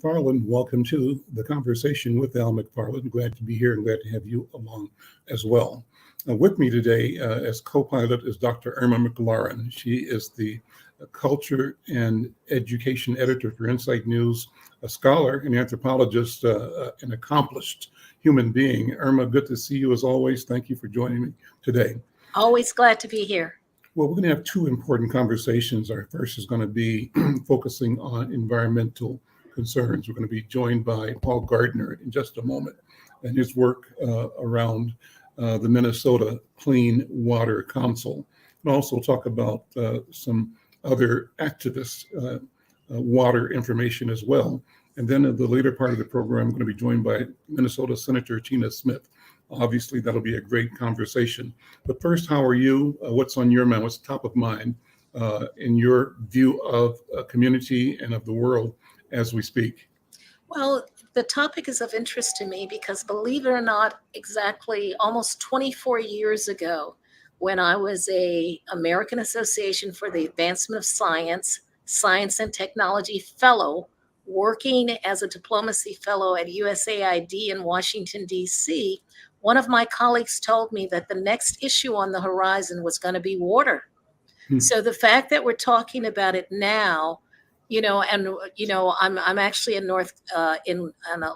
McFarlane. Welcome to the Conversation with Al McFarlane. Glad to be here and glad to have you along as well. With me today as co-pilot is Dr. Irma McClaurin. She is the Culture and Education Editor for Insight News, a scholar, an anthropologist, an accomplished human being. Irma, good to see you as always. Thank you for joining me today. Always glad to be here. Well, we're going to have two important conversations. Our first is going to be focusing on environmental concerns. We're going to be joined by Paul Gardner in just a moment and his work around the Minnesota Clean Water Council. And also talk about some other activist water information as well. And then in the later part of the program, I'm going to be joined by Minnesota Senator Tina Smith. Obviously, that'll be a great conversation. But first, how are you? What's on your mind? What's top of mind in your view of a community and of the world as we speak? Well, the topic is of interest to me because, believe it or not, exactly almost 24 years ago, when I was a American Association for the Advancement of Science and Technology Fellow, working as a diplomacy fellow at USAID in Washington, D.C., one of my colleagues told me that the next issue on the horizon was going to be water. So the fact that we're talking about it now, I'm actually in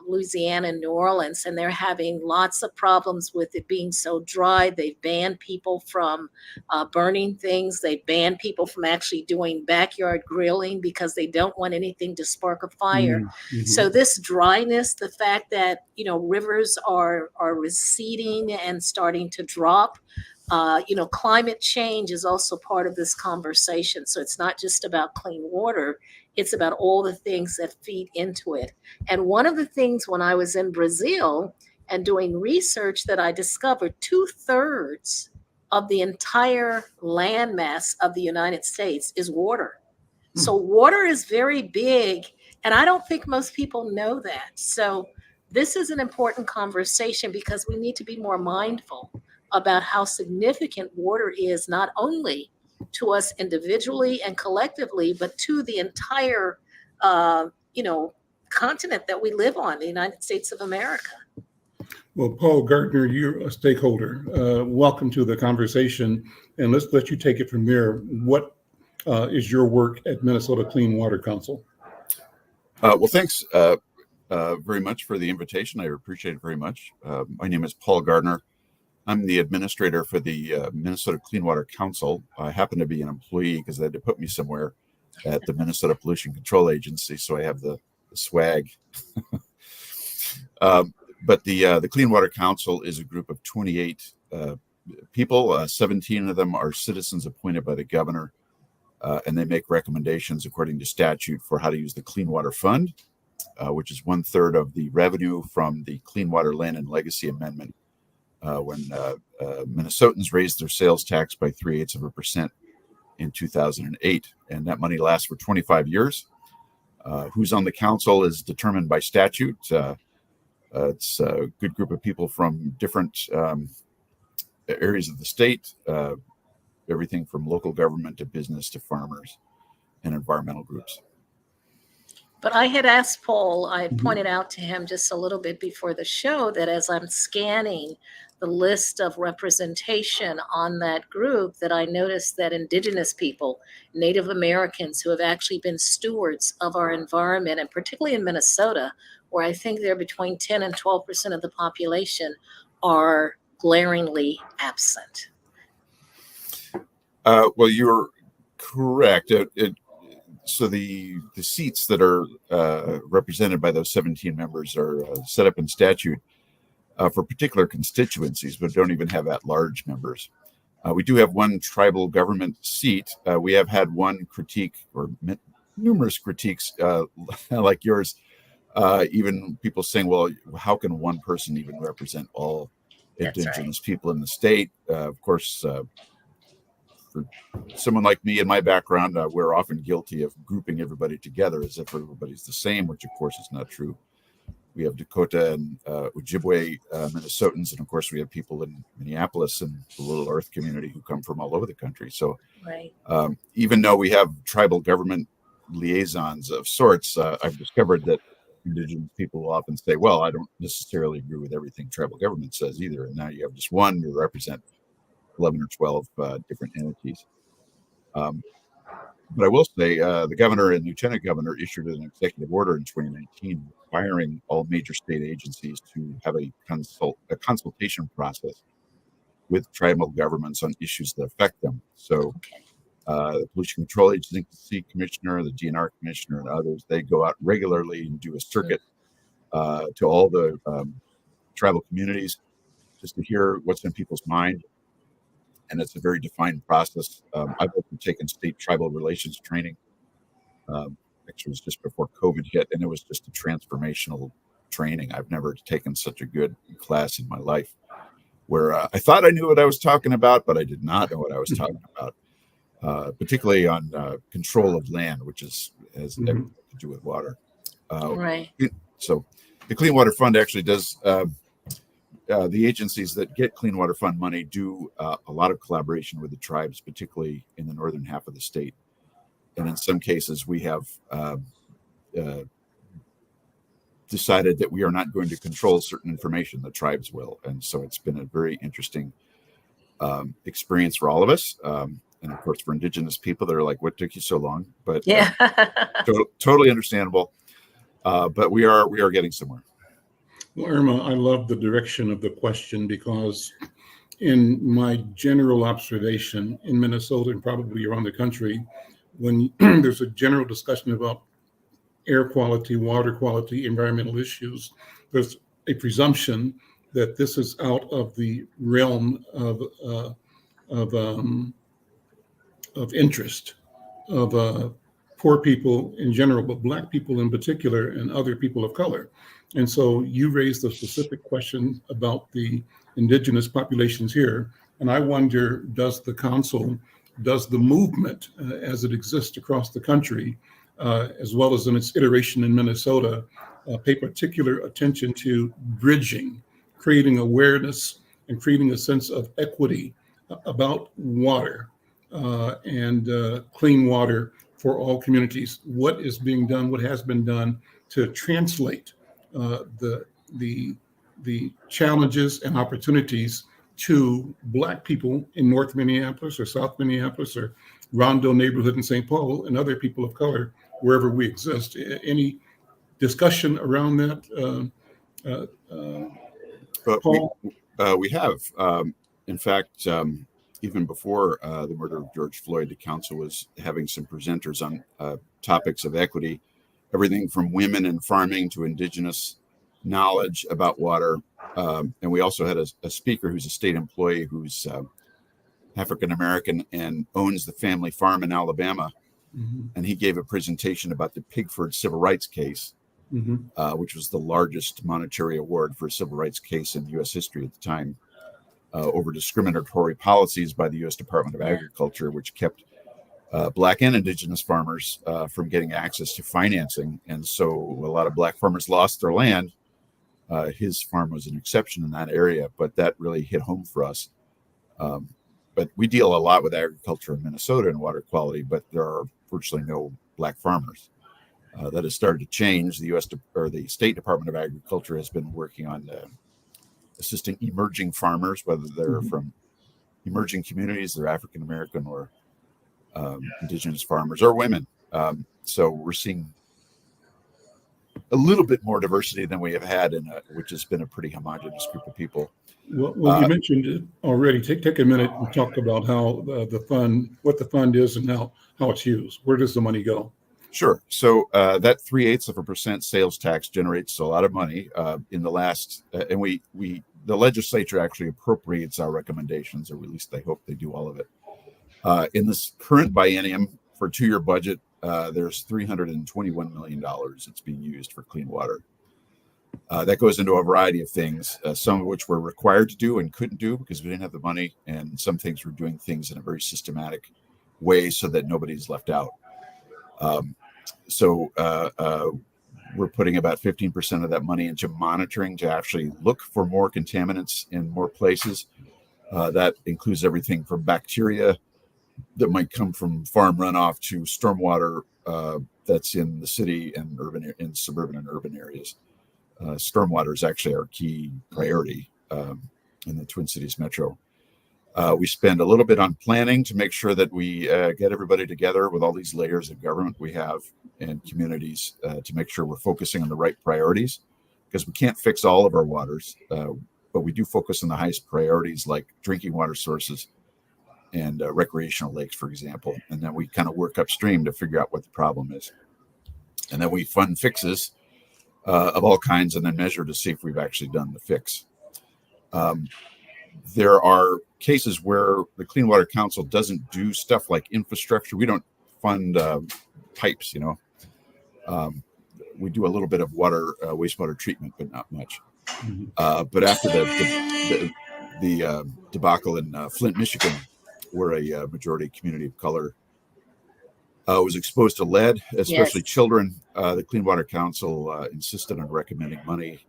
Louisiana, New Orleans, and they're having lots of problems with it being so dry. They've banned people from burning things. They banned people from actually doing backyard grilling because they don't want anything to spark a fire. Mm-hmm. So this dryness, the fact that, rivers are receding and starting to drop, climate change is also part of this conversation. So it's not just about clean water. It's about all the things that feed into it. And one of the things when I was in Brazil and doing research that I discovered 2/3 of the entire landmass of the United States is water. So water is very big. And I don't think most people know that. So this is an important conversation because we need to be more mindful about how significant water is, not only to us individually and collectively, but to the entire, continent that we live on, the United States of America. Well, Paul Gardner, you're a stakeholder. Welcome to the conversation, and let's let you take it from there. What is your work at Minnesota Clean Water Council? Well, thanks very much for the invitation. I appreciate it very much. My name is Paul Gardner. I'm the administrator for the Minnesota Clean Water Council. I happen to be an employee because they had to put me somewhere at the Minnesota Pollution Control Agency, so I have the swag. But the Clean Water Council is a group of 28 people. 17 of them are citizens appointed by the governor, and they make recommendations according to statute for how to use the Clean Water Fund, which is 1/3 of the revenue from the Clean Water Land and Legacy Amendment. When Minnesotans raised their sales tax by 0.3% in 2008. And that money lasts for 25 years. Who's on the council is determined by statute. It's a good group of people from different areas of the state, everything from local government to business to farmers and environmental groups. But I had asked Paul, I had pointed out to him just a little bit before the show that as I'm scanning the list of representation on that group, that I noticed that indigenous people, Native Americans who have actually been stewards of our environment, and particularly in Minnesota, where I think they're between 10 and 12% of the population, are glaringly absent. Well, you're correct. So the seats that are represented by those 17 members are set up in statute for particular constituencies, but don't even have at-large members. We do have one tribal government seat. We have had one critique or numerous critiques like yours, even people saying, well, how can one person even represent all indigenous people in the state? Of course, for someone like me and my background, we're often guilty of grouping everybody together as if everybody's the same, which of course is not true. We have Dakota and Ojibwe Minnesotans, and of course we have people in Minneapolis and the Little Earth community who come from all over the country. So even though we have tribal government liaisons of sorts, I've discovered that indigenous people will often say, well, I don't necessarily agree with everything tribal government says either. And now you have just one to represent 11 or 12 different entities. But I will say the governor and lieutenant governor issued an executive order in 2019 requiring all major state agencies to have a consultation process with tribal governments on issues that affect them. So Okay. the Pollution Control Agency Commissioner, the DNR Commissioner, and others, they go out regularly and do a circuit to all the tribal communities just to hear what's in people's mind. And it's a very defined process. I've also taken state tribal relations training. Actually, it was just before COVID hit, and it was just a transformational training. I've never taken such a good class in my life, where I thought I knew what I was talking about, but I did not know what I was talking about. Particularly on control of land, which has everything to do with water. Right. So the Clean Water Fund actually does, the agencies that get Clean Water Fund money do a lot of collaboration with the tribes, particularly in the northern half of the state. And in some cases, we have decided that we are not going to control certain information, the tribes will. And so it's been a very interesting experience for all of us. And of course, for indigenous people, they're like, what took you so long? But Yeah. totally understandable. But we are getting somewhere. Well, Irma, I love the direction of the question because in my general observation in Minnesota and probably around the country, when there's a general discussion about air quality, water quality, environmental issues, there's a presumption that this is out of the realm of interest of poor people in general, but Black people in particular, and other people of color. And so you raised a specific question about the indigenous populations here. And I wonder, does the council, does the movement as it exists across the country, as well as in its iteration in Minnesota, pay particular attention to bridging, creating awareness and creating a sense of equity about water and clean water for all communities? What is being done, what has been done to translate the challenges and opportunities to Black people in North Minneapolis or South Minneapolis or Rondo neighborhood in St. Paul and other people of color wherever we exist? Any discussion around that, Paul? We have. In fact, even before the murder of George Floyd, the council was having some presenters on topics of equity, everything from women in farming to indigenous knowledge about water. And we also had a speaker who's a state employee who's African-American and owns the family farm in Alabama. Mm-hmm. And he gave a presentation about the Pigford civil rights case, which was the largest monetary award for a civil rights case in U.S. history at the time, over discriminatory policies by the U.S. Department of Agriculture, which kept Black and indigenous farmers from getting access to financing. And so a lot of Black farmers lost their land. His farm was an exception in that area, but that really hit home for us. But we deal a lot with agriculture in Minnesota and water quality, but there are virtually no Black farmers. That has started to change. The U.S. or the State Department of Agriculture has been working on assisting emerging farmers, whether they're from emerging communities, they're African American or indigenous farmers or women. So we're seeing a little bit more diversity than we have had, which has been a pretty homogenous group of people. Well, you mentioned it already. Take a minute and talk about how the fund, what the fund is, and how it's used. Where does the money go? Sure. So that 0.3% sales tax generates a lot of money. In the last, and the legislature actually appropriates our recommendations, or at least they hope they do all of it. In this current biennium for a 2-year budget, there's $321 million that's being used for clean water. That goes into a variety of things, some of which we're required to do and couldn't do because we didn't have the money, and some things we're doing things in a very systematic way so that nobody's left out. So we're putting about 15% of that money into monitoring to actually look for more contaminants in more places. That includes everything from bacteria that might come from farm runoff to stormwater that's in the city and in suburban and urban areas. Stormwater is actually our key priority in the Twin Cities Metro. We spend a little bit on planning to make sure that we get everybody together with all these layers of government we have and communities to make sure we're focusing on the right priorities, because we can't fix all of our waters, but we do focus on the highest priorities like drinking water sources and recreational lakes, for example. And then we kind of work upstream to figure out what the problem is. And then we fund fixes of all kinds and then measure to see if we've actually done the fix. There are cases where the Clean Water Council doesn't do stuff like infrastructure. We don't fund pipes, we do a little bit of wastewater treatment, but not much. But after the debacle in Flint, Michigan, where a majority community of color was exposed to lead, especially children, the Clean Water Council insisted on recommending money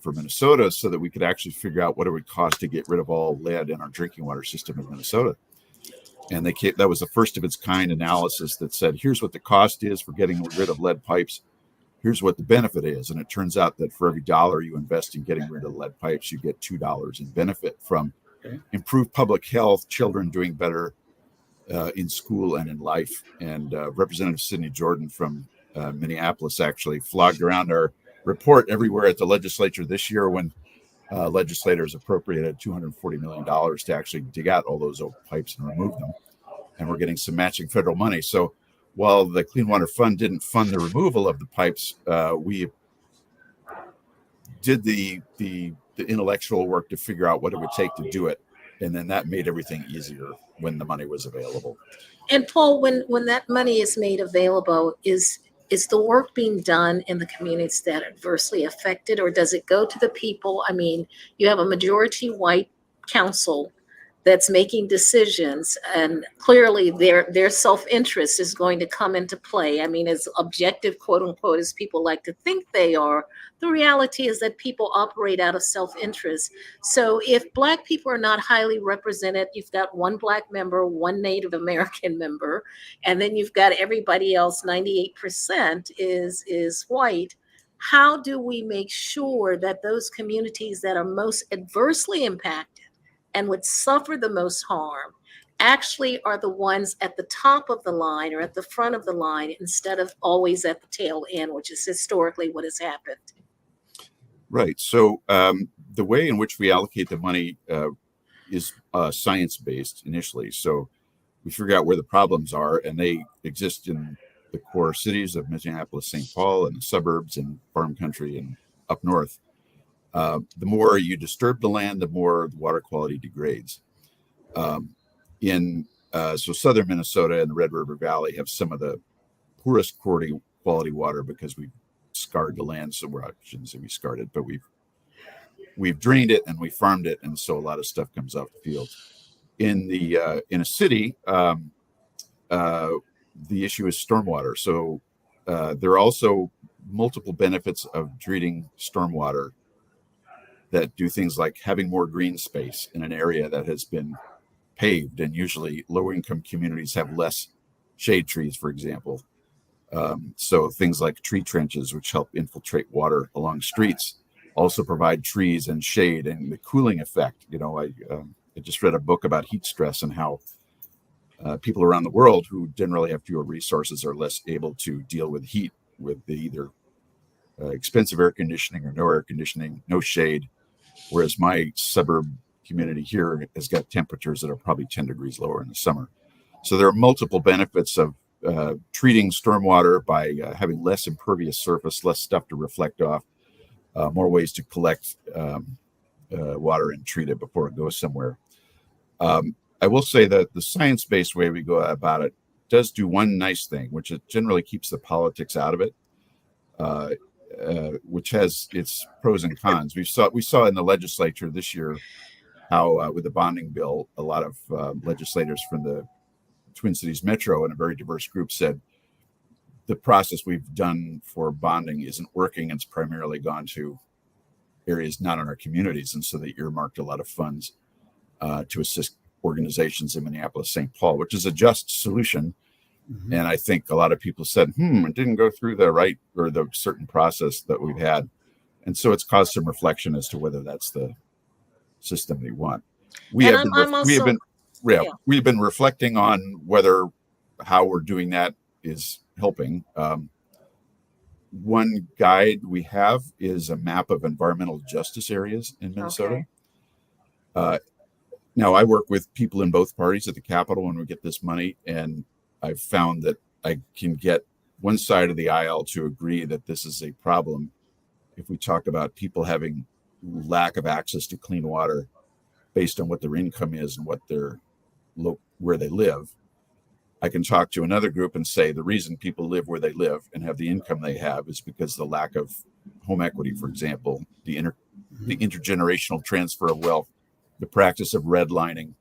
for Minnesota so that we could actually figure out what it would cost to get rid of all lead in our drinking water system in Minnesota. And that was the first of its kind analysis that said, here's what the cost is for getting rid of lead pipes. Here's what the benefit is. And it turns out that for every dollar you invest in getting rid of lead pipes, you get $2 in benefit from improved public health, children doing better in school and in life. And Representative Sidney Jordan from Minneapolis actually flogged around our report everywhere at the legislature this year when legislators appropriated $240 million to actually dig out all those old pipes and remove them. And we're getting some matching federal money. So while the Clean Water Fund didn't fund the removal of the pipes, we did the intellectual work to figure out what it would take to do it. And then that made everything easier when the money was available. And Paul, when that money is made available, is the work being done in the communities that are adversely affected, or does it go to the people? I mean, you have a majority white council that's making decisions, and clearly their self-interest is going to come into play. I mean, as objective, quote unquote, as people like to think they are, the reality is that people operate out of self-interest. So if Black people are not highly represented, you've got one Black member, one Native American member, and then you've got everybody else, 98% is white. How do we make sure that those communities that are most adversely impacted and would suffer the most harm actually are the ones at the top of the line or at the front of the line instead of always at the tail end, which is historically what has happened? Right. So the way in which we allocate the money is science-based initially. So we figure out where the problems are, and they exist in the core cities of Minneapolis, St. Paul, and the suburbs and farm country and up north. The more you disturb the land, the more the water quality degrades. So southern Minnesota and the Red River Valley have some of the poorest quality water because we've scarred the land. So I shouldn't say we scarred it, but we've drained it and we farmed it, and so a lot of stuff comes off the field. In a city, the issue is stormwater. So there are also multiple benefits of treating stormwater that do things like having more green space in an area that has been paved, and usually low-income communities have less shade trees, for example. So things like tree trenches, which help infiltrate water along streets, also provide trees and shade and the cooling effect. I just read a book about heat stress and how people around the world who generally have fewer resources are less able to deal with heat with either expensive air conditioning or no air conditioning, no shade. Whereas my suburb community here has got temperatures that are probably 10 degrees lower in the summer. So there are multiple benefits of treating stormwater by having less impervious surface, less stuff to reflect off, more ways to collect water and treat it before it goes somewhere. I will say that the science-based way we go about it does do one nice thing, which it generally keeps the politics out of it, which has its pros and cons. We saw in the legislature this year how with the bonding bill, a lot of legislators from the Twin Cities Metro and a very diverse group said the process we've done for bonding isn't working. It's primarily gone to areas not in our communities. And so they earmarked a lot of funds to assist organizations in Minneapolis, St. Paul, which is a just solution. Mhm. And I think a lot of people said, it didn't go through the right or the certain process that we've had. And so it's caused some reflection as to whether that's the system we want. We And have been, I'm also, yeah. we've been reflecting on whether how we're doing that is helping. One guide we have is a map of environmental justice areas in Minnesota. Okay. Now, I work with people in both parties at the Capitol when we get this money, and I've found that I can get one side of the aisle to agree that this is a problem. If we talk about people having lack of access to clean water based on what their income is and what their where they live, I can talk to another group and say the reason people live where they live and have the income they have is because the lack of home equity, for example, the intergenerational transfer of wealth, the practice of redlining.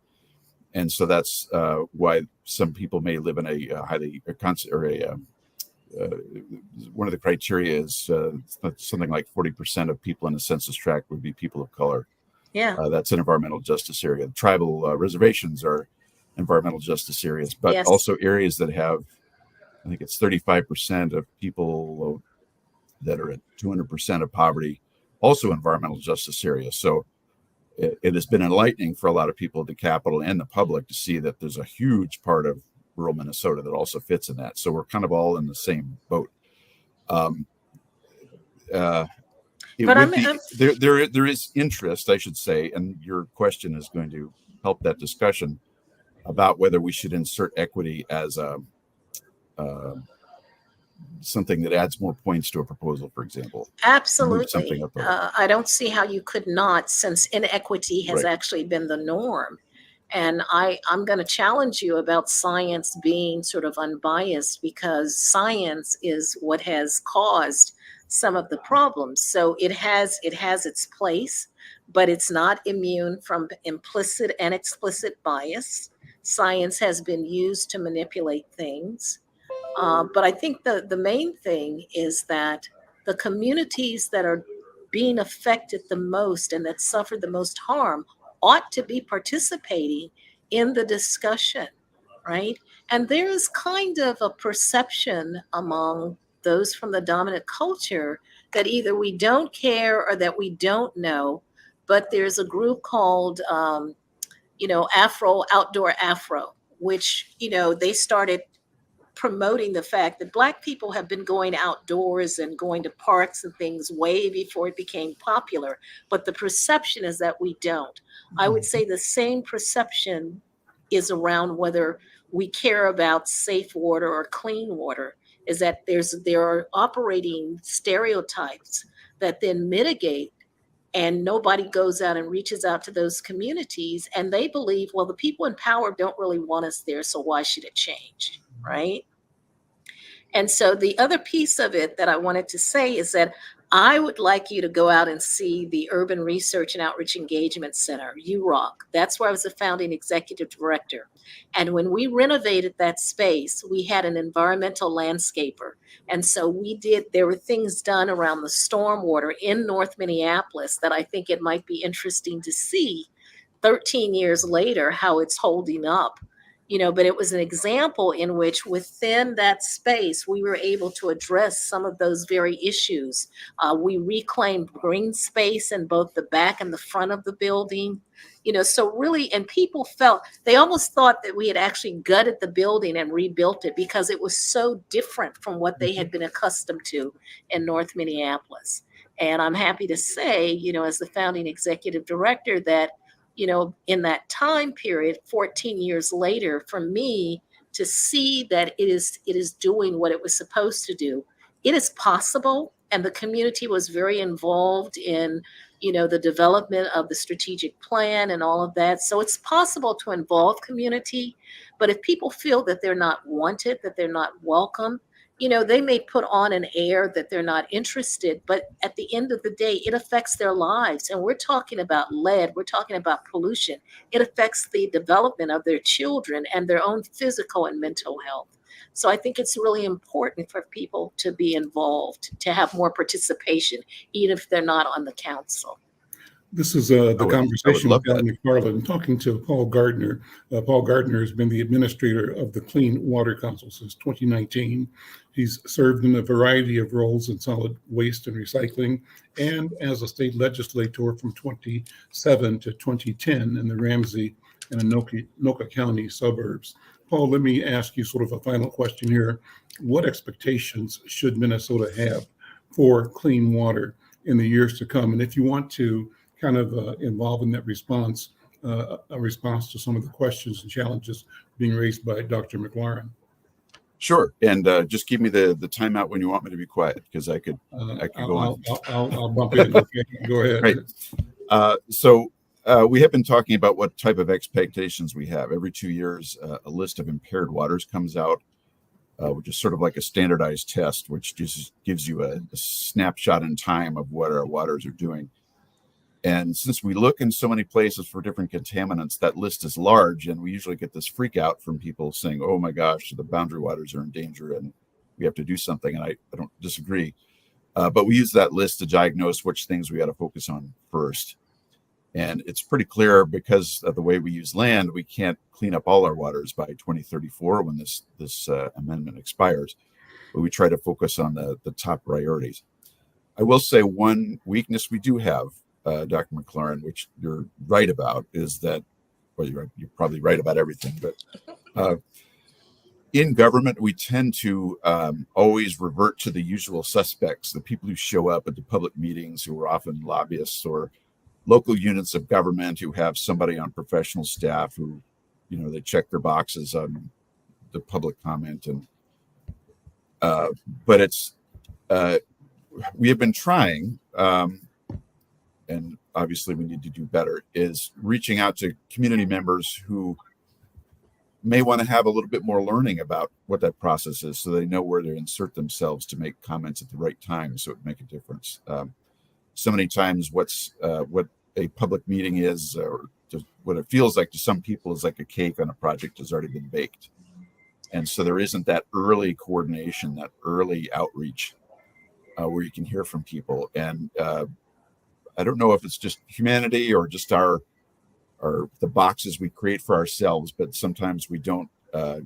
And so that's why some people may live in a one of the criteria is something like 40% of people in a census tract would be people of color. Yeah. That's an environmental justice area. Tribal reservations are environmental justice areas, but Yes. also areas that have, I think it's 35% of people that are at 200% of poverty, also environmental justice areas. So it has been enlightening for a lot of people at the Capitol and the public to see that there's a huge part of rural Minnesota that also fits in that. So we're kind of all in the same boat. There is interest, I should say, and your question is going to help that discussion about whether we should insert equity as something that adds more points to a proposal, for example. Move something Absolutely. up there. I don't see how you could not, since inequity has Right. actually been the norm. And I'm going to challenge you about science being sort of unbiased, because science is what has caused some of the problems. So it has its place, but it's not immune from implicit and explicit bias. Science has been used to manipulate things. But I think the main thing is that the communities that are being affected the most and that suffer the most harm ought to be participating in the discussion, right? And there is kind of a perception among those from the dominant culture that either we don't care or that we don't know. But there's a group called, Outdoor Afro, which, they started promoting the fact that Black people have been going outdoors and going to parks and things way before it became popular. But the perception is that we don't. I would say the same perception is around whether we care about safe water or clean water, is that there are operating stereotypes that then mitigate, and nobody goes out and reaches out to those communities, and they believe, well, the people in power don't really want us there, so why should it change, right? And so the other piece of it that I wanted to say is that I would like you to go out and see the Urban Research and Outreach Engagement Center, UROC. That's where I was the founding executive director. And when we renovated that space, we had an environmental landscaper. And so there were things done around the stormwater in North Minneapolis that I think it might be interesting to see 13 years later how it's holding up. But it was an example in which within that space, we were able to address some of those very issues. We reclaimed green space in both the back and the front of the building. So really, and people they almost thought that we had actually gutted the building and rebuilt it because it was so different from what they had been accustomed to in North Minneapolis. And I'm happy to say, as the founding executive director, that in that time period, 14 years later, for me to see that it is doing what it was supposed to do, it is possible. And the community was very involved in, the development of the strategic plan and all of that. So it's possible to involve community, but if people feel that they're not wanted, that they're not welcome, they may put on an air that they're not interested, but at the end of the day, it affects their lives. And we're talking about lead, we're talking about pollution. It affects the development of their children and their own physical and mental health. So I think it's really important for people to be involved, to have more participation, even if they're not on the council. This is the I would Conversation love with Al that. McFarlane, talking to Paul Gardner. Paul Gardner has been the administrator of the Clean Water Council since 2019. He's served in a variety of roles in solid waste and recycling, and as a state legislator from 2007 to 2010 in the Ramsey and Anoka County suburbs. Paul, let me ask you sort of a final question here. What expectations should Minnesota have for clean water in the years to come? And if you want to kind of involve in that response, a response to some of the questions and challenges being raised by Dr. McClaurin. Sure. And just give me the timeout when you want me to be quiet, because I could go on. I'll bump in. Okay, go ahead. Right. So we have been talking about what type of expectations we have. Every 2 years, a list of impaired waters comes out, which is sort of like a standardized test, which just gives you a snapshot in time of what our waters are doing. And since we look in so many places for different contaminants, that list is large, and we usually get this freak out from people saying, oh my gosh, the boundary waters are in danger and we have to do something. And I don't disagree. But we use that list to diagnose which things we got to focus on first. And it's pretty clear, because of the way we use land, we can't clean up all our waters by 2034 when this amendment expires. But we try to focus on the top priorities. I will say one weakness we do have, Dr. McClaurin, which you're right about, is that, well, you're probably right about everything, but in government, we tend to always revert to the usual suspects, the people who show up at the public meetings, who are often lobbyists or local units of government who have somebody on professional staff who, they check their boxes on the public comment. And but it's we have been trying, and obviously we need to do better, is reaching out to community members who may want to have a little bit more learning about what that process is, so they know where to insert themselves to make comments at the right time, so it make a difference. So many times what a public meeting is, or just what it feels like to some people, is like a cake on a project that's already been baked. And so there isn't that early coordination, that early outreach where you can hear from people. And I don't know if it's just humanity or just the boxes we create for ourselves, but sometimes we don't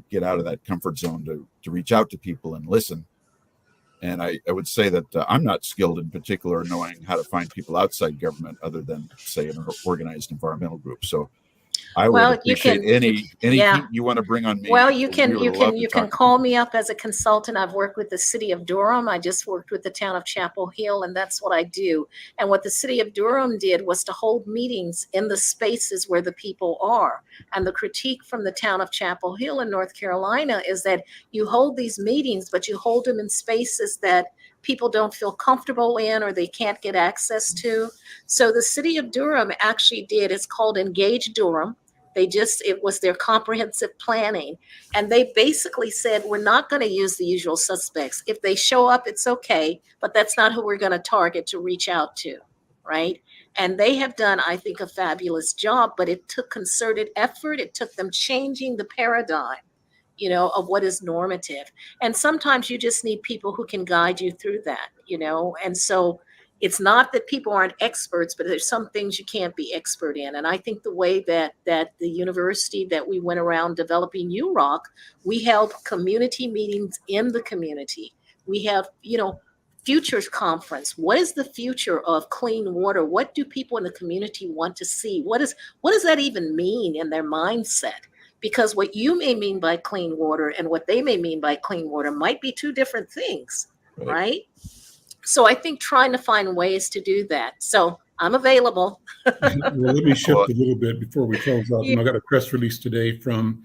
get out of that comfort zone to reach out to people and listen. And I would say that I'm not skilled in particular in knowing how to find people outside government other than, say, an organized environmental group. So I would appreciate any heat you want to bring on me. Well, you can call me up as a consultant. I've worked with the city of Durham. I just worked with the town of Chapel Hill, and that's what I do. And what the city of Durham did was to hold meetings in the spaces where the people are. And the critique from the town of Chapel Hill in North Carolina is that you hold these meetings, but you hold them in spaces that people don't feel comfortable in or they can't get access to. So the city of Durham actually did, it's called Engage Durham. It was their comprehensive planning. And they basically said, we're not going to use the usual suspects. If they show up, it's okay, but that's not who we're going to target to reach out to, right? And they have done, I think, a fabulous job, but it took concerted effort. It took them changing the paradigm, of what is normative. And sometimes you just need people who can guide you through that, and so it's not that people aren't experts, but there's some things you can't be expert in. And I think the way that the university that we went around developing UROC, we held community meetings in the community. We have, futures conference. What is the future of clean water? What do people in the community want to see? What does that even mean in their mindset? Because what you may mean by clean water and what they may mean by clean water might be two different things, right? So I think trying to find ways to do that. So I'm available. Well, let me shift a little bit before we close out. I got a press release today from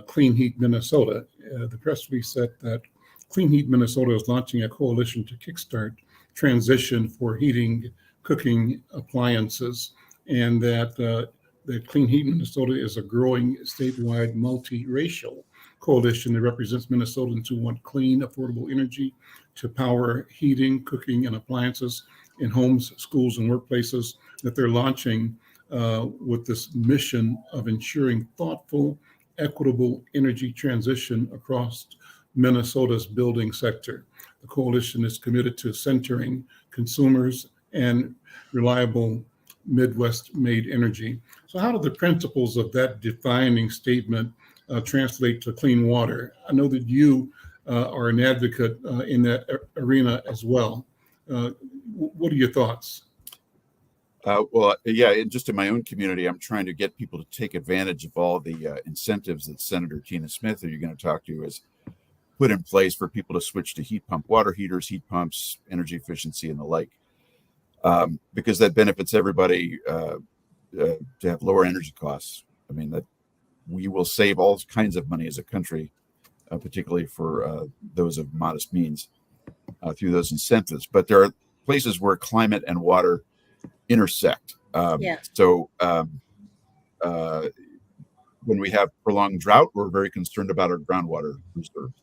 Clean Heat Minnesota. The press release said that Clean Heat Minnesota is launching a coalition to kickstart transition for heating, cooking appliances, and that the Clean Heat Minnesota is a growing statewide multiracial coalition that represents Minnesotans who want clean, affordable energy to power heating, cooking, and appliances in homes, schools, and workplaces, that they're launching with this mission of ensuring thoughtful, equitable energy transition across Minnesota's building sector. The coalition is committed to centering consumers and reliable Midwest-made energy. So how do the principles of that defining statement translate to clean water? I know that you are an advocate in that arena as well. What are your thoughts? Yeah, just in my own community, I'm trying to get people to take advantage of all the incentives that Senator Tina Smith, who you're going to talk to, has put in place for people to switch to heat pump water heaters, heat pumps, energy efficiency, and the like, because that benefits everybody to have lower energy costs. I mean, that we will save all kinds of money as a country, particularly for those of modest means, through those incentives. But there are places where climate and water intersect. So when we have prolonged drought, we're very concerned about our groundwater reserves.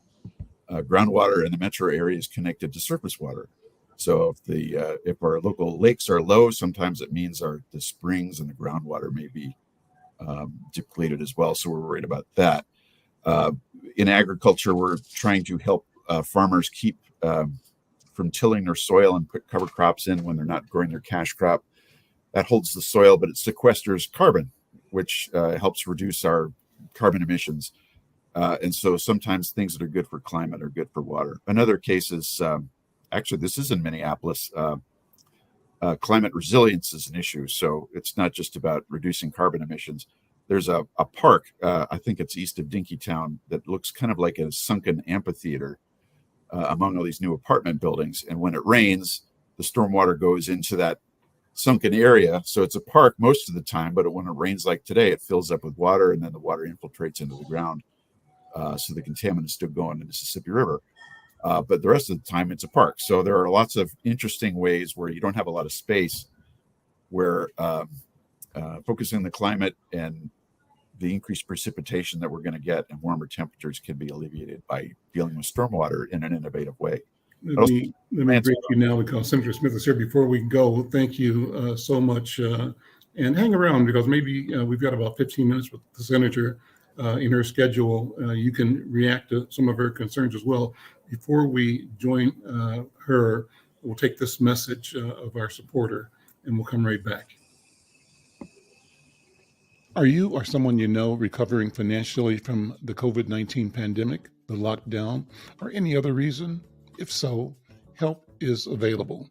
Groundwater in the metro area is connected to surface water. So if our local lakes are low, sometimes it means the springs and the groundwater may be depleted as well. So we're worried about that. In agriculture, we're trying to help farmers keep from tilling their soil and put cover crops in when they're not growing their cash crop. That holds the soil, but it sequesters carbon, which helps reduce our carbon emissions. And so sometimes things that are good for climate are good for water. Another case is, actually, this is in Minneapolis. Climate resilience is an issue. So it's not just about reducing carbon emissions. There's a park, I think it's east of Dinkytown, that looks kind of like a sunken amphitheater among all these new apartment buildings. And when it rains, the stormwater goes into that sunken area. So it's a park most of the time, but when it rains like today, it fills up with water, and then the water infiltrates into the ground. So the contaminants still go into the Mississippi River. But the rest of the time, it's a park. So there are lots of interesting ways where you don't have a lot of space, where focusing on the climate and the increased precipitation that we're going to get and warmer temperatures can be alleviated by dealing with stormwater in an innovative way. Let me break you now because Senator Smith is here. Before we go, thank you so much. And hang around because maybe we've got about 15 minutes with the senator in her schedule. You can react to some of her concerns as well. Before we join her, we'll take this message of our supporter and we'll come right back. Are you or someone you know recovering financially from the COVID-19 pandemic, the lockdown, or any other reason? If so, help is available.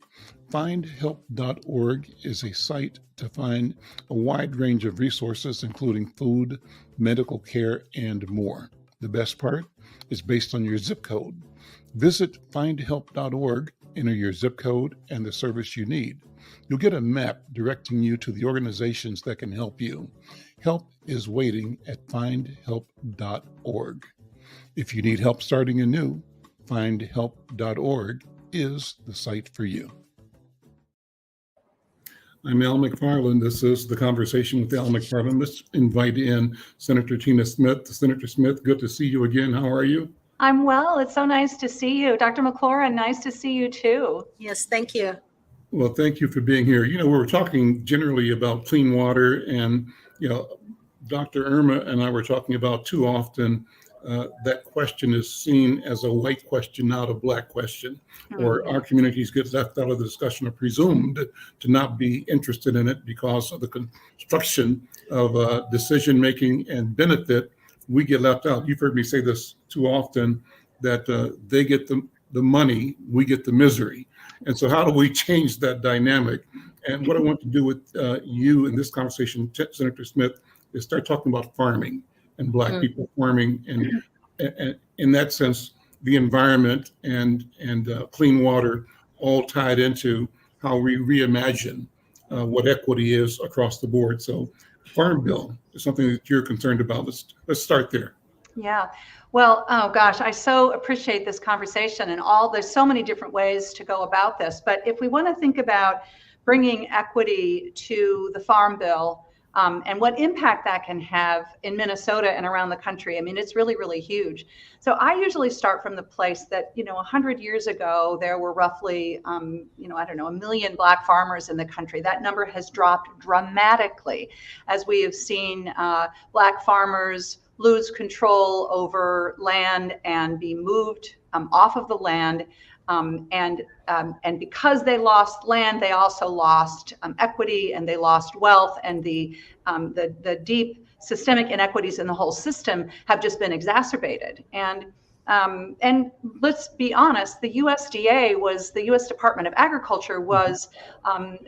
Findhelp.org is a site to find a wide range of resources, including food, medical care, and more. The best part is based on your zip code. Visit findhelp.org, enter your zip code and the service you need. You'll get a map directing you to the organizations that can help you. Help is waiting at findhelp.org. If you need help starting anew, findhelp.org is the site for you. I'm Al McFarlane. This is the Conversation with Al McFarlane. Let's invite in Senator Tina Smith. Senator Smith, good to see you again. How are you? I'm well. It's so nice to see you. Dr. McClaurin, nice to see you too. Yes, thank you. Well, thank you for being here. You know, we're talking generally about clean water, and, you know, Dr. Irma and I were talking about too often that question is seen as a white question, not a black question, or our communities get left out of the discussion or presumed to not be interested in it because of the construction of decision-making and benefit. We get left out. You've heard me say this too often, that they get the money, we get the misery. And so how do we change that dynamic? And what I want to do with you in this conversation, Senator Smith, is start talking about farming and Black people farming, and in that sense, the environment and clean water all tied into how we reimagine what equity is across the board. So Farm Bill is something that you're concerned about. Let's start there. Yeah. Well, oh gosh, I so appreciate this conversation and there's so many different ways to go about this. But if we want to think about bringing equity to the Farm Bill, and what impact that can have in Minnesota and around the country. I mean, it's really, really huge. So I usually start from the place that, 100 years ago, there were roughly, 1 million Black farmers in the country. That number has dropped dramatically as we have seen Black farmers lose control over land and be moved off of the land And because they lost land, they also lost equity, and they lost wealth, and the deep systemic inequities in the whole system have just been exacerbated. And let's be honest, the USDA the U.S. Department of Agriculture was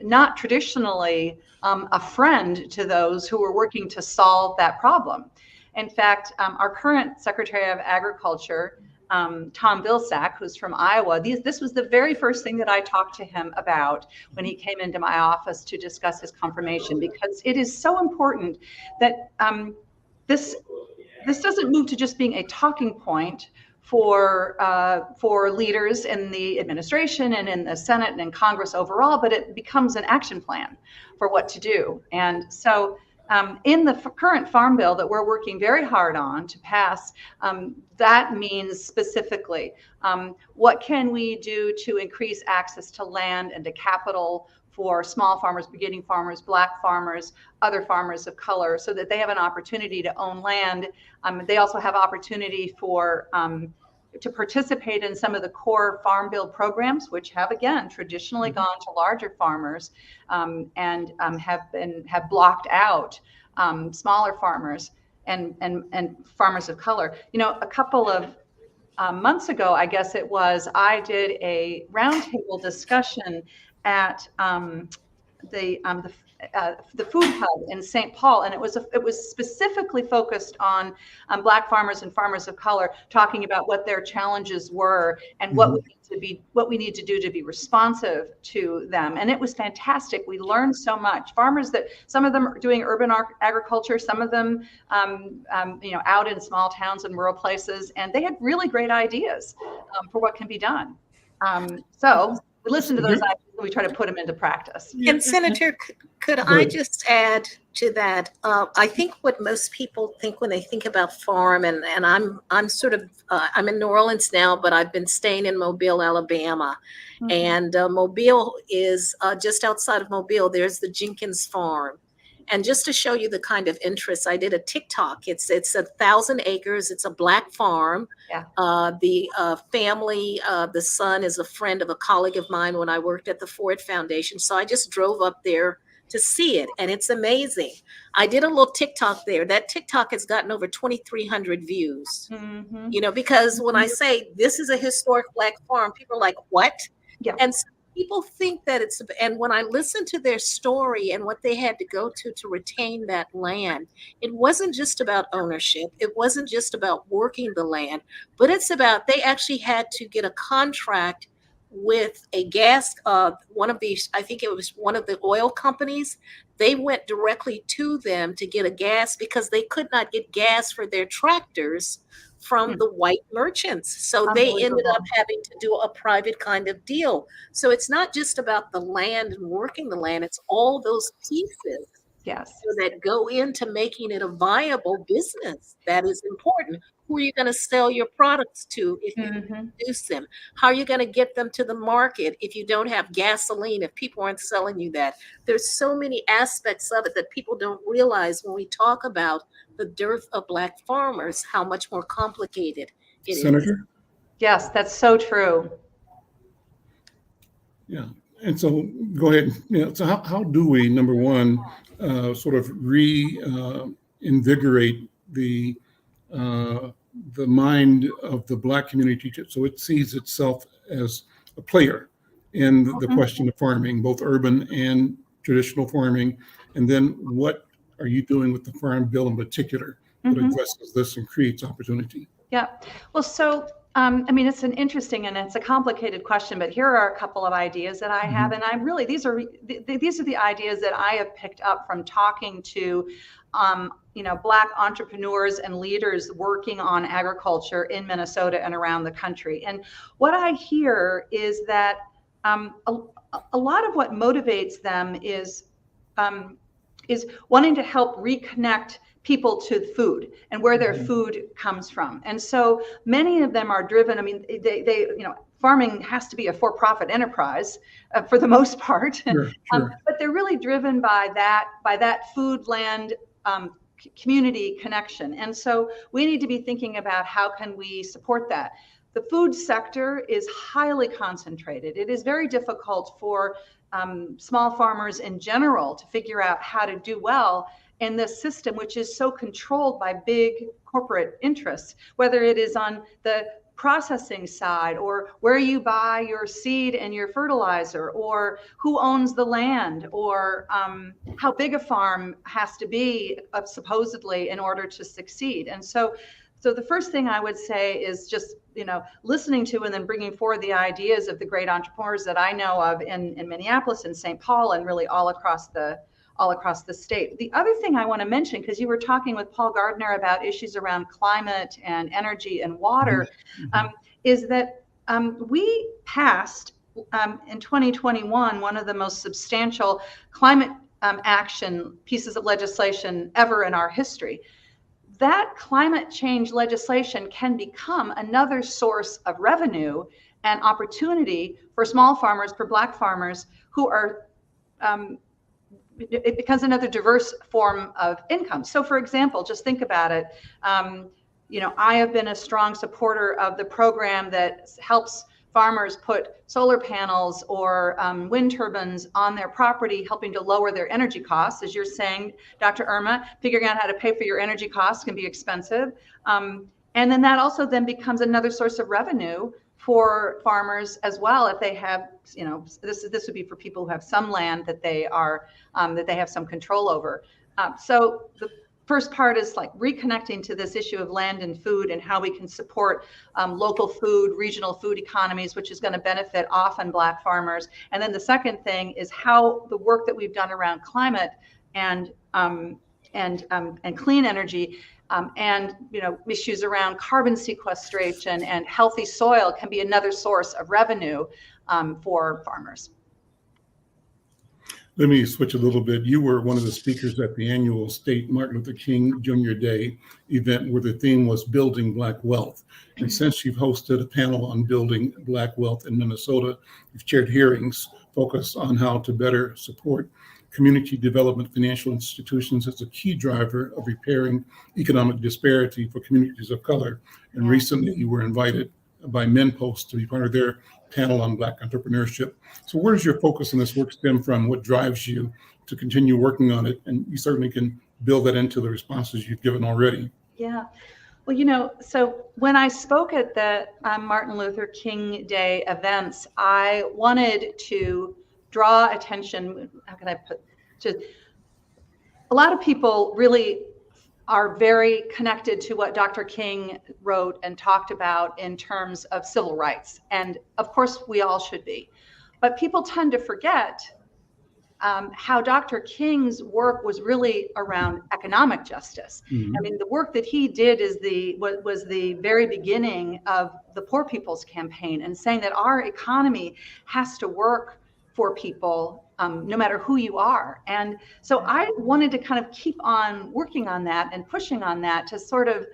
not traditionally a friend to those who were working to solve that problem. In fact, our current Secretary of Agriculture, Tom Vilsack, who's from Iowa, this was the very first thing that I talked to him about when he came into my office to discuss his confirmation, because it is so important that this doesn't move to just being a talking point for leaders in the administration and in the Senate and in Congress overall, but it becomes an action plan for what to do. And so in the current Farm Bill that we're working very hard on to pass, that means specifically, what can we do to increase access to land and to capital for small farmers, beginning farmers, Black farmers, other farmers of color, so that they have an opportunity to own land. They also have opportunity to participate in some of the core Farm Bill programs, which have, again, traditionally gone to larger farmers and have blocked out smaller farmers and farmers of color. You know, a couple of months ago, I guess it was, I did a roundtable discussion at the food hub in St. Paul, and it was specifically focused on Black farmers and farmers of color, talking about what their challenges were and what we need to do to be responsive to them. And it was fantastic. We learned so much. Farmers that some of them are doing urban agriculture, some of them out in small towns and rural places, and they had really great ideas for what can be done. So we listen to those ideas and we try to put them into practice. And Senator, could I just add to that? I think what most people think when they think about farm, and I'm sort of I'm in New Orleans now, but I've been staying in Mobile, Alabama, and Mobile is just outside of Mobile. There's the Jenkins Farm. And just to show you the kind of interest, I did a TikTok. It's 1,000 acres. It's a Black farm. Yeah. The family, the son is a friend of a colleague of mine when I worked at the Ford Foundation. So I just drove up there to see it, and it's amazing. I did a little TikTok there. That TikTok has gotten over 2,300 views. You know, because when I say this is a historic Black farm, people are like, what? Yeah. And so people think that and when I listened to their story and what they had to go to retain that land, it wasn't just about ownership. It wasn't just about working the land, but it's about, they actually had to get a contract with a gas, one of these, I think it was one of the oil companies. They went directly to them to get a gas because they could not get gas for their tractors from the white merchants. So they ended up having to do a private kind of deal. So it's not just about the land and working the land, it's all those pieces that go into making it a viable business. That is important. Who are you going to sell your products to if you produce them? How are you going to get them to the market if you don't have gasoline, if people aren't selling you that? There's so many aspects of it that people don't realize when we talk about the dearth of Black farmers, how much more complicated it is. Senator? Yes, that's so true. Yeah. And so go ahead. So how do we, number one, sort of reinvigorate the mind of the Black community so it sees itself as a player in the question of farming, both urban and traditional farming? And then what are you doing with the Farm Bill in particular that addresses this and creates opportunity? Yeah. Well, so I mean, it's an interesting and it's a complicated question, but here are a couple of ideas that I have, and I'm really these are the ideas that I have picked up from talking to Black entrepreneurs and leaders working on agriculture in Minnesota and around the country. And what I hear is that a lot of what motivates them is wanting to help reconnect people to food and where their food comes from. And so many of them are driven. I mean, they farming has to be a for-profit enterprise for the most part, Sure. But they're really driven by that food land community connection. And so we need to be thinking about how can we support that. The food sector is highly concentrated. It is very difficult for small farmers in general to figure out how to do well in this system, which is so controlled by big corporate interests, whether it is on the processing side, or where you buy your seed and your fertilizer, or who owns the land, or how big a farm has to be supposedly in order to succeed. And so the first thing I would say is just, listening to and then bringing forward the ideas of the great entrepreneurs that I know of in Minneapolis and St. Paul and really all across the state. The other thing I want to mention, because you were talking with Paul Gardner about issues around climate and energy and water, is that we passed in 2021 one of the most substantial climate action pieces of legislation ever in our history. That climate change legislation can become another source of revenue and opportunity for small farmers, for Black farmers who are it becomes another diverse form of income. So for example, just think about it. I have been a strong supporter of the program that helps farmers put solar panels or wind turbines on their property, helping to lower their energy costs. As you're saying, Dr. Irma, figuring out how to pay for your energy costs can be expensive. And then that also then becomes another source of revenue for farmers as well, if they have, this would be for people who have some land that they are that they have some control over. So the first part is like reconnecting to this issue of land and food and how we can support local food, regional food economies, which is going to benefit often Black farmers. And then the second thing is how the work that we've done around climate and clean energy. And issues around carbon sequestration and healthy soil can be another source of revenue for farmers. Let me switch a little bit. You were one of the speakers at the annual State Martin Luther King Jr. Day event where the theme was building Black wealth. And since you've hosted a panel on building Black wealth in Minnesota, you've chaired hearings focused on how to better support community development financial institutions as a key driver of repairing economic disparity for communities of color. And recently you were invited by MinnPost to be part of their panel on Black entrepreneurship. So where does your focus on this work stem from? What drives you to continue working on it? And you certainly can build that into the responses you've given already. Yeah. Well, so when I spoke at the Martin Luther King Day events, I wanted to draw attention, how can I put, to a lot of people really are very connected to what Dr. King wrote and talked about in terms of civil rights. And of course, we all should be. But people tend to forget how Dr. King's work was really around economic justice. I mean, the work that he did was the very beginning of the Poor People's Campaign, and saying that our economy has to work for people no matter who you are. And so I wanted to kind of keep on working on that and pushing on that to sort of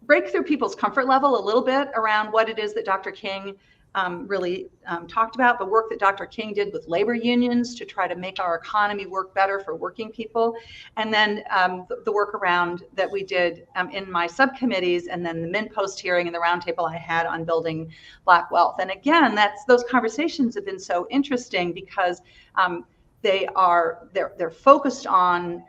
break through people's comfort level a little bit around what it is that Dr. King really talked about, the work that Dr. King did with labor unions to try to make our economy work better for working people. And then the work around that we did in my subcommittees, and then the MinnPost hearing and the roundtable I had on building Black wealth. And again, those conversations have been so interesting because they're focused on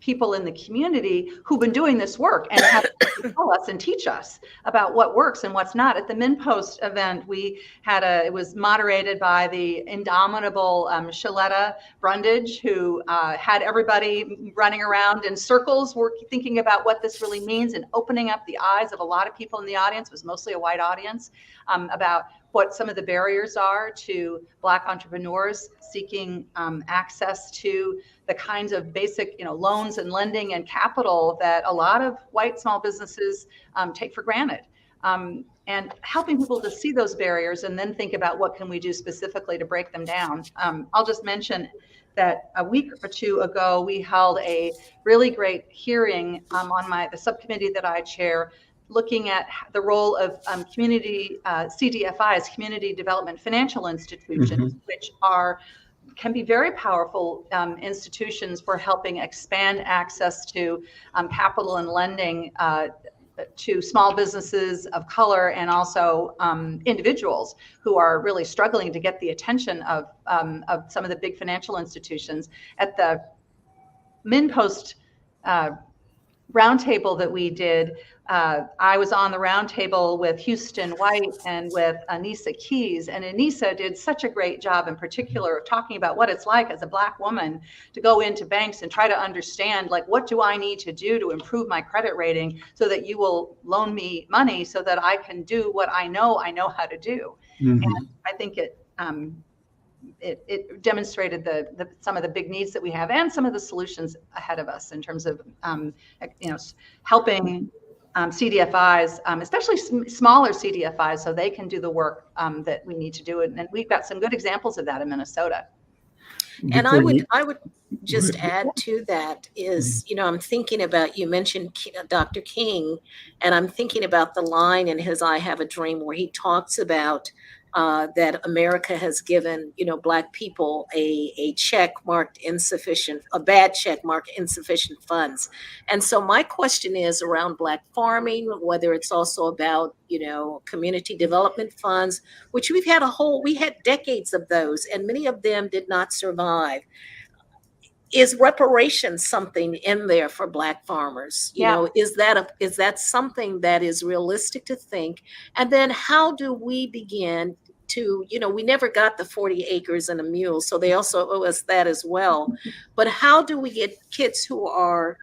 people in the community who've been doing this work and have to tell us and teach us about what works and what's not. At the MinnPost event, we had it was moderated by the indomitable Shaletta Brundage, who had everybody running around in circles, thinking about what this really means and opening up the eyes of a lot of people in the audience. It was mostly a white audience, about what some of the barriers are to Black entrepreneurs seeking access to the kinds of basic, loans and lending and capital that a lot of white small businesses take for granted. And helping people to see those barriers and then think about what can we do specifically to break them down. I'll just mention that a week or two ago, we held a really great hearing on the subcommittee that I chair, looking at the role of community CDFIs, community development financial institutions, which can be very powerful institutions for helping expand access to capital and lending to small businesses of color and also individuals who are really struggling to get the attention of some of the big financial institutions. At the MinPost roundtable that we did, I was on the roundtable with Houston White and with Anissa Keys, and Anissa did such a great job in particular of talking about what it's like as a Black woman to go into banks and try to understand, like, what do I need to do to improve my credit rating so that you will loan me money so that I can do what I know how to do. Mhm. And I think it demonstrated some of the big needs that we have and some of the solutions ahead of us in terms of helping CDFIs, especially smaller CDFIs, so they can do the work that we need to do. And we've got some good examples of that in Minnesota. And I would just add to that is, I'm thinking about, you mentioned Dr. King, and I'm thinking about the line in his I Have a Dream where he talks about that America has given, Black people a check marked insufficient, a bad check marked insufficient funds. And so my question is around Black farming, whether it's also about, community development funds, which we had decades of those, and many of them did not survive. Is reparations something in there for Black farmers? Is that something that is realistic to think? And then how do we begin to, we never got the 40 acres and a mule, so they also owe us that as well. But how do we get kids who are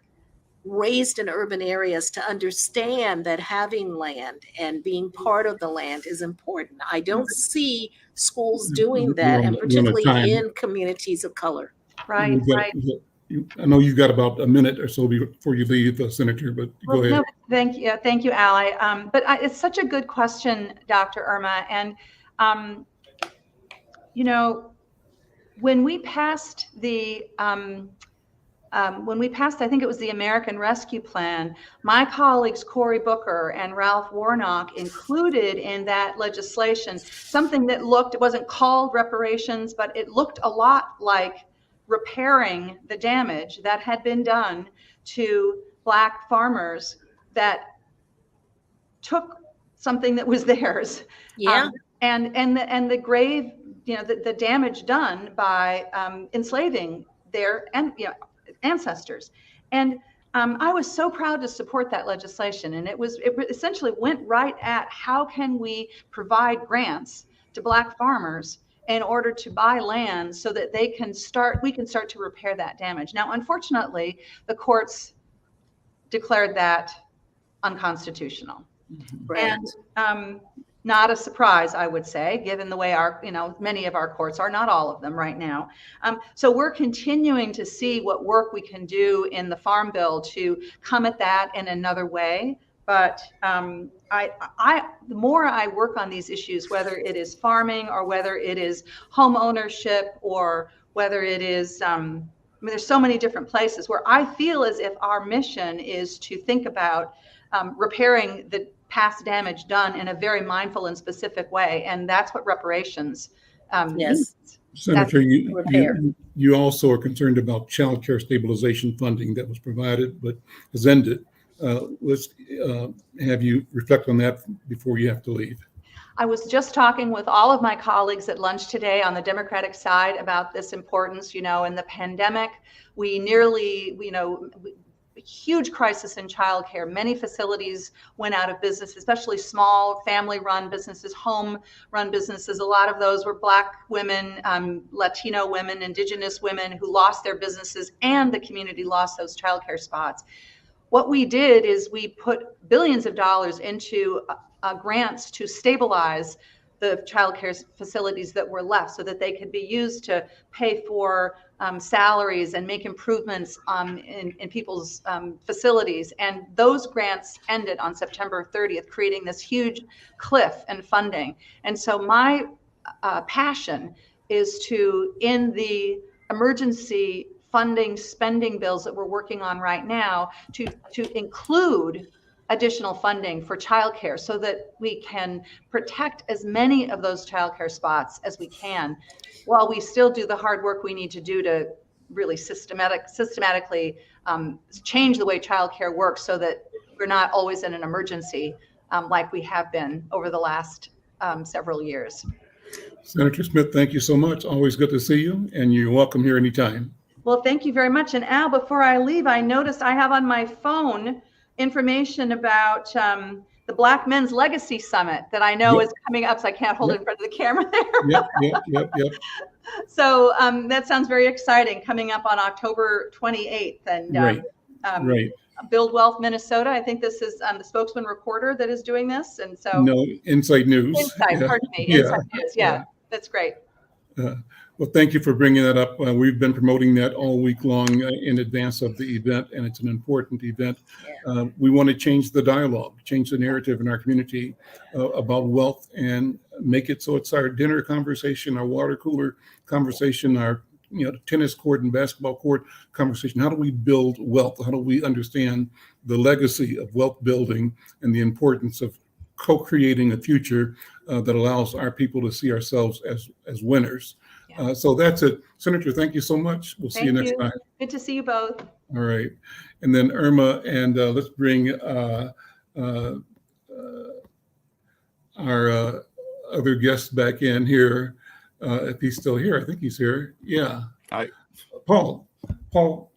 raised in urban areas to understand that having land and being part of the land is important? I don't see schools doing that, and particularly in communities of color. Right. I know you've got about a minute or so before you leave, Senator, but go ahead. No, thank you, Ally. But it's such a good question, Dr. Irma. And, when we passed I think it was the American Rescue Plan, my colleagues Cory Booker and Ralph Warnock included in that legislation something that it wasn't called reparations, but it looked a lot like repairing the damage that had been done to Black farmers that took something that was theirs. Yeah. And the grave, the damage done by enslaving their ancestors. And I was so proud to support that legislation. And it essentially went right at how can we provide grants to Black farmers in order to buy land so that we can start to repair that damage. Now, unfortunately, the courts declared that unconstitutional. Right. And not a surprise, I would say, given the way many of our courts are, not all of them right now. So we're continuing to see what work we can do in the Farm Bill to come at that in another way. But the more I work on these issues, whether it is farming or whether it is home ownership or whether it is, there's so many different places where I feel as if our mission is to think about repairing the past damage done in a very mindful and specific way. And that's what reparations means. Senator, you also are concerned about child care stabilization funding that was provided but has ended. Let's have you reflect on that before you have to leave. I was just talking with all of my colleagues at lunch today on the Democratic side about this importance. In the pandemic, we nearly, huge crisis in childcare. Many facilities went out of business, especially small family-run businesses, home-run businesses. A lot of those were Black women, Latino women, indigenous women who lost their businesses, and the community lost those childcare spots. What we did is we put billions of dollars into grants to stabilize the childcare facilities that were left so that they could be used to pay for salaries and make improvements in people's facilities. And those grants ended on September 30th, creating this huge cliff in funding. And so my passion is to, in the emergency funding spending bills that we're working on right now, to include additional funding for childcare so that we can protect as many of those childcare spots as we can, while we still do the hard work we need to do to really systematically change the way childcare works so that we're not always in an emergency like we have been over the last several years. Senator Smith, thank you so much. Always good to see you, and you're welcome here anytime. Well, thank you very much. And Al, before I leave, I noticed I have on my phone information about the Black Men's Legacy Summit that I know is coming up, so I can't hold it in front of the camera there. Yep. So that sounds very exciting, coming up on October 28th. And Right. Build Wealth Minnesota, I think this is the spokesman reporter that is doing this. And so No, Inside News. Pardon me, Inside News. Yeah, that's great. Well, thank you for bringing that up. We've been promoting that all week long in advance of the event, and it's an important event. We want to change the dialogue, change the narrative in our community about wealth, and make it so it's our dinner conversation, our water cooler conversation, our tennis court and basketball court conversation. How do we build wealth? How do we understand the legacy of wealth building and the importance of co-creating a future that allows our people to see ourselves as winners? So that's it. Senator, thank you so much. We'll see you next time. Good to see you both. All right. And then Irma, and let's bring our other guest back in here. If he's still here, I think he's here. Yeah. Hi. Paul,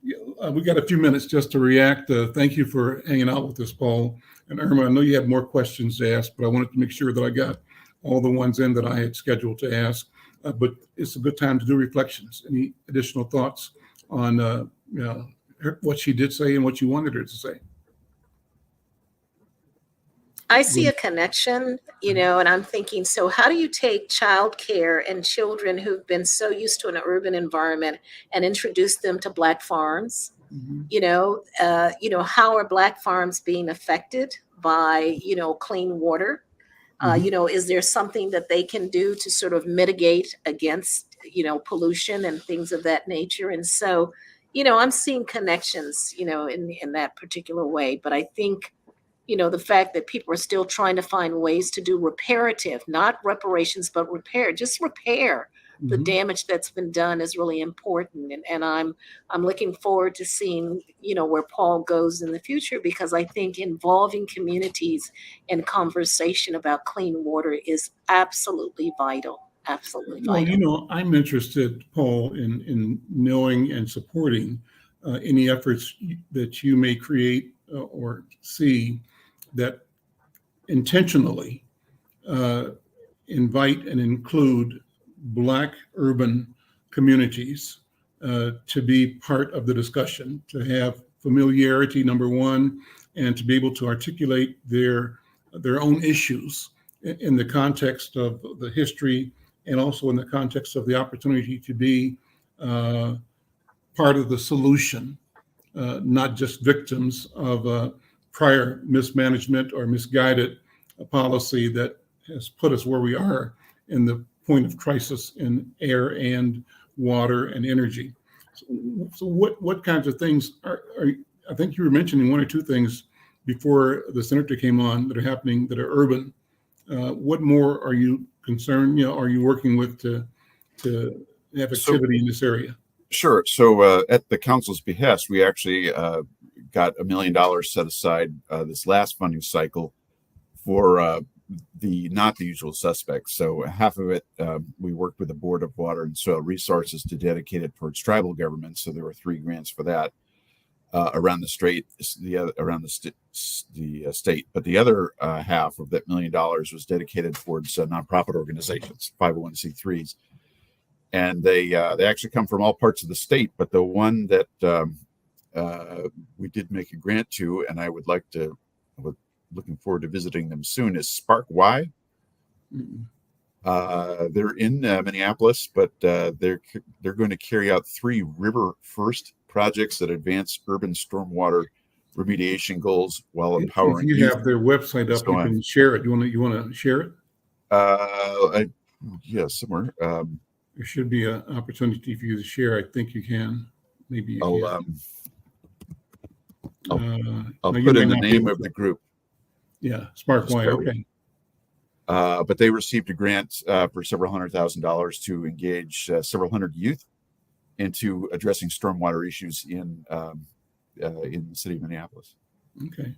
we got a few minutes just to react. Thank you for hanging out with us, Paul. And Irma, I know you had more questions to ask, but I wanted to make sure that I got all the ones in that I had scheduled to ask. But it's a good time to do reflections. Any additional thoughts on what she did say and what you wanted her to say? I see a connection, and I'm thinking, so how do you take childcare and children who've been so used to an urban environment and introduce them to Black farms? Mm-hmm. How are Black farms being affected by, clean water? Is there something that they can do to sort of mitigate against, pollution and things of that nature? And so, I'm seeing connections, in that particular way. But I think, the fact that people are still trying to find ways to do reparative, not reparations, but repair, just repair the damage that's been done is really important. And I'm looking forward to seeing, where Paul goes in the future, because I think involving communities in conversation about clean water is absolutely vital. Absolutely vital. Well, I'm interested, Paul, in knowing and supporting any efforts that you may create or see that intentionally invite and include Black urban communities to be part of the discussion, to have familiarity, number one, and to be able to articulate their own issues in the context of the history and also in the context of the opportunity to be part of the solution, not just victims of prior mismanagement or misguided policy that has put us where we are in the point of crisis in air and water and energy. So what kinds of things are I think you were mentioning one or two things before the senator came on that are happening that are urban. What more are you concerned, are you working with to have activity in this area? Sure. So at the council's behest, we actually got $1 million set aside this last funding cycle for not the usual suspects. So half of it, we worked with the Board of Water and Soil Resources to dedicate it towards tribal governments. So there were 3 grants for that around the state. But the other half of that $1 million was dedicated towards nonprofit organizations, 501c3s, and they actually come from all parts of the state. But the one that we did make a grant to, and I would looking forward to visiting them soon, is Spark Y. They're in Minneapolis, but they're going to carry out 3 river first projects that advance urban stormwater remediation goals while empowering. If you have their website up, you can share it. You want to share it? Yeah, somewhere. There should be an opportunity for you to share. I think you can. Maybe you I'll put in the name of the group. Yeah, Spark Y. Okay. But they received a grant for several $100,000 to engage several hundred youth into addressing stormwater issues in the city of Minneapolis. Okay.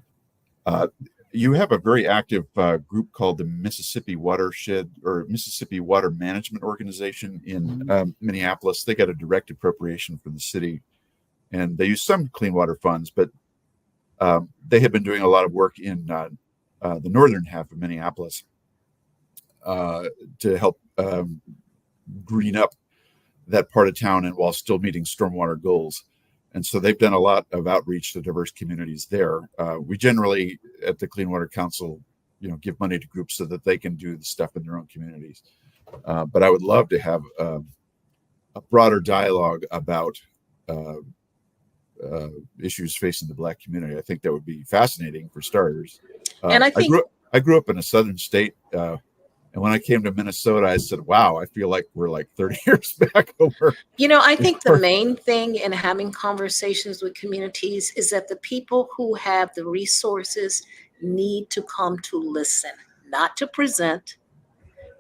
You have a very active group called the Mississippi Watershed or Mississippi Water Management Organization in Minneapolis. They got a direct appropriation from the city, and they use some clean water funds, but they have been doing a lot of work in the northern half of Minneapolis to help green up that part of town, and while still meeting stormwater goals. And so they've done a lot of outreach to diverse communities there. We generally at the Clean Water Council, give money to groups so that they can do the stuff in their own communities. But I would love to have a broader dialogue about issues facing the Black community. I think that would be fascinating for starters. And I think I grew up in a southern state. And when I came to Minnesota, I said, wow, I feel like we're like 30 years back over. I think the main thing in having conversations with communities is that the people who have the resources need to come to listen, not to present,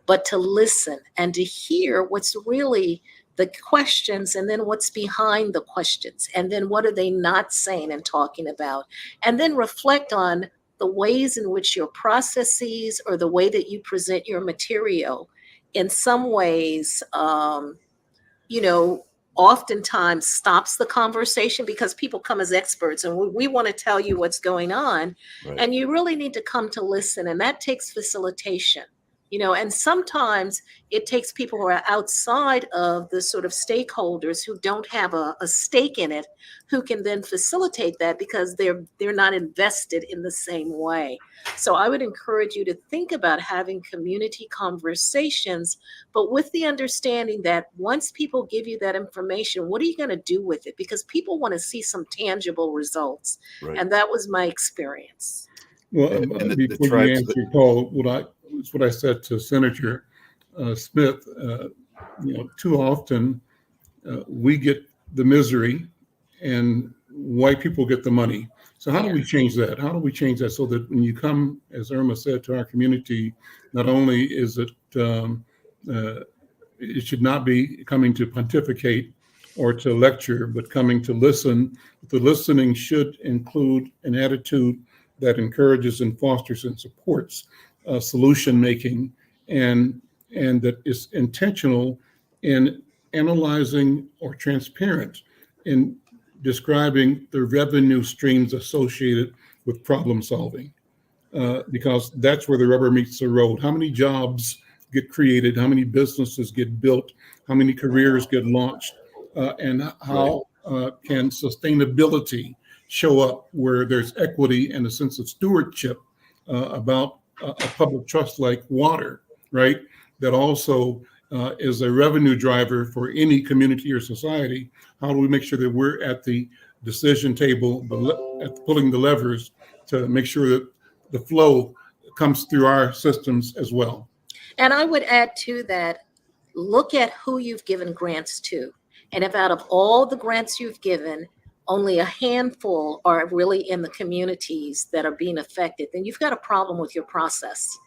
but to listen and to hear what's really the questions, and then what's behind the questions, and then what are they not saying and talking about, and then reflect on the ways in which your processes or the way that you present your material in some ways, oftentimes stops the conversation, because people come as experts and we want to tell you what's going on. Right. And you really need to come to listen. And that takes facilitation. And sometimes it takes people who are outside of the sort of stakeholders who don't have a stake in it, who can then facilitate that because they're not invested in the same way. So I would encourage you to think about having community conversations, but with the understanding that once people give you that information, what are you going to do with it? Because people want to see some tangible results. Right. And that was my experience. Well, and the before you answer, Paul, it's what I said to Senator Smith. Too often we get the misery and white people get the money. So how do we change that? How do we change that so that when you come, as Irma said, to our community, not only is it, it should not be coming to pontificate or to lecture, but coming to listen. The listening should include an attitude that encourages and fosters and supports solution making, and that is intentional in analyzing or transparent in describing the revenue streams associated with problem solving, because that's where the rubber meets the road. How many jobs get created? How many businesses get built? How many careers get launched? And how can sustainability show up where there's equity and a sense of stewardship about a public trust like water, right? That also is a revenue driver for any community or society. How do we make sure that we're at the decision table, at pulling the levers to make sure that the flow comes through our systems as well? And I would add to that, look at who you've given grants to. And if out of all the grants you've given, only a handful are really in the communities that are being affected, then you've got a problem with your process,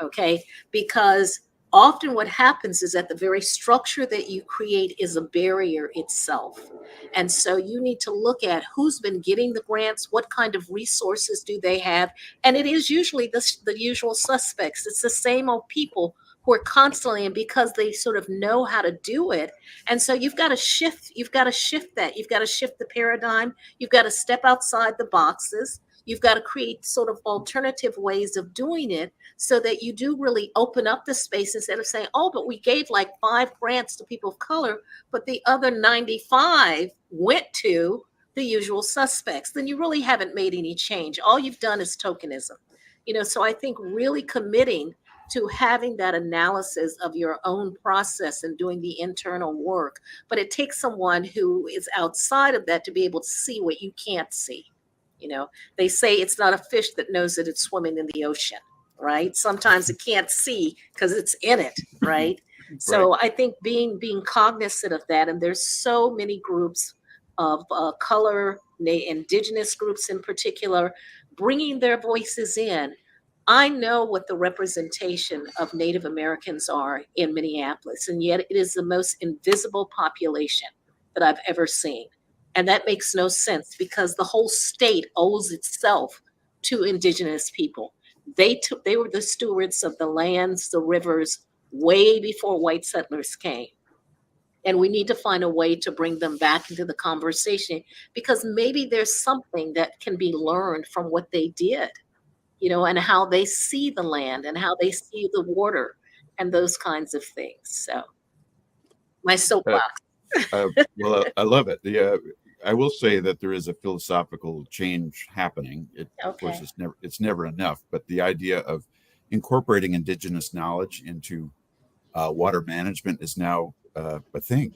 okay? Because often what happens is that the very structure that you create is a barrier itself. And so you need to look at who's been getting the grants, what kind of resources do they have? And it is usually the usual suspects. It's the same old people who are constantly, and because they sort of know how to do it. And so you've got to shift that. You've got to shift the paradigm. You've got to step outside the boxes. You've got to create sort of alternative ways of doing it so that you do really open up the space instead of saying, oh, but we gave like 5 grants to people of color, but the other 95 went to the usual suspects. Then you really haven't made any change. All you've done is tokenism. So I think really committing to having that analysis of your own process and doing the internal work. But it takes someone who is outside of that to be able to see what you can't see. They say it's not a fish that knows that it's swimming in the ocean, right? Sometimes it can't see because it's in it, right? So I think being cognizant of that, and there's so many groups of color, indigenous groups in particular, bringing their voices in. I know what the representation of Native Americans are in Minneapolis, and yet it is the most invisible population that I've ever seen. And that makes no sense because the whole state owes itself to indigenous people. They were the stewards of the lands, the rivers, way before white settlers came. And we need to find a way to bring them back into the conversation, because maybe there's something that can be learned from what they did, and how they see the land and how they see the water and those kinds of things. So my soapbox. Well, I love it. I will say that there is a philosophical change happening. Of course, it's never enough, but the idea of incorporating indigenous knowledge into water management is now a thing.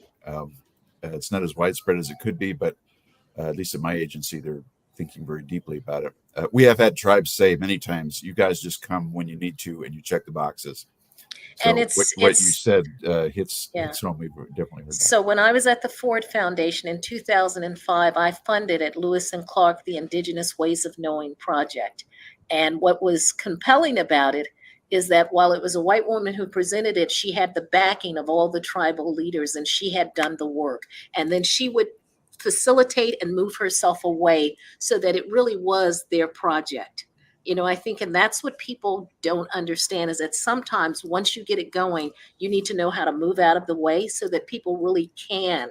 It's not as widespread as it could be, but at least at my agency, they're thinking very deeply about it. We have had tribes say many times, "You guys just come when you need to, and you check the boxes." So And what you said hits home. We've definitely heard that. So when I was at the Ford Foundation in 2005, I funded at Lewis and Clark the Indigenous Ways of Knowing project. And what was compelling about it is that while it was a white woman who presented it, she had the backing of all the tribal leaders, and she had done the work. And then she would facilitate and move herself away so that it really was their project. I think, and that's what people don't understand, is that sometimes once you get it going, you need to know how to move out of the way so that people really can,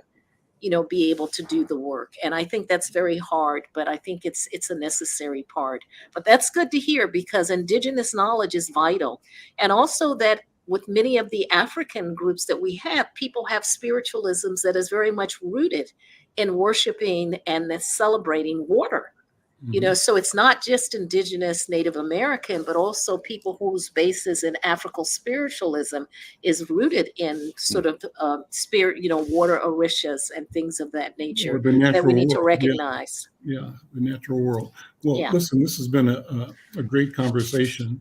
be able to do the work. And I think that's very hard, but I think it's a necessary part. But that's good to hear, because indigenous knowledge is vital. And also that with many of the African groups that we have, people have spiritualisms that is very much rooted in worshiping and celebrating water. So it's not just indigenous Native American, but also people whose basis in African spiritualism is rooted in sort of spirit, water orishas and things of that nature that we need to recognize. Yeah, the natural world. Well, listen, this has been a great conversation.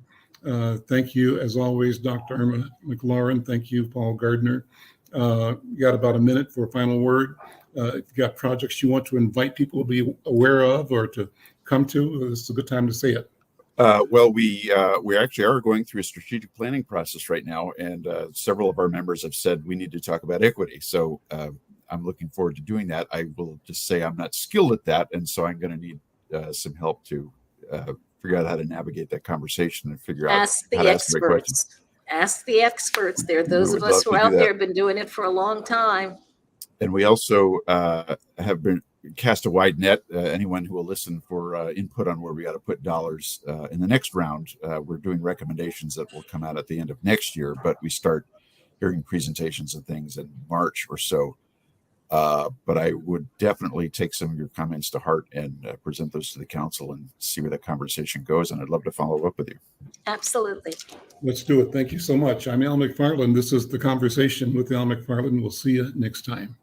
Thank you, as always, Dr. Irma McClaurin. Thank you, Paul Gardner. You got about a minute for a final word. If you've got projects you want to invite people to be aware of or to come to, this is a good time to say it. Well, we actually are going through a strategic planning process right now, and several of our members have said we need to talk about equity. So I'm looking forward to doing that. I will just say I'm not skilled at that, and so I'm going to need some help to figure out how to navigate that conversation and figure out how to ask the right questions. Ask the experts. There are those of us who are out there have been doing it for a long time. And we also have been cast a wide net. Anyone who will listen for input on where we got to put dollars in the next round. We're doing recommendations that will come out at the end of next year, but we start hearing presentations and things in March or so. But I would definitely take some of your comments to heart and present those to the council and see where that conversation goes. And I'd love to follow up with you. Absolutely. Let's do it. Thank you so much. I'm Al McFarlane. This is The Conversation with Al McFarlane. We'll see you next time.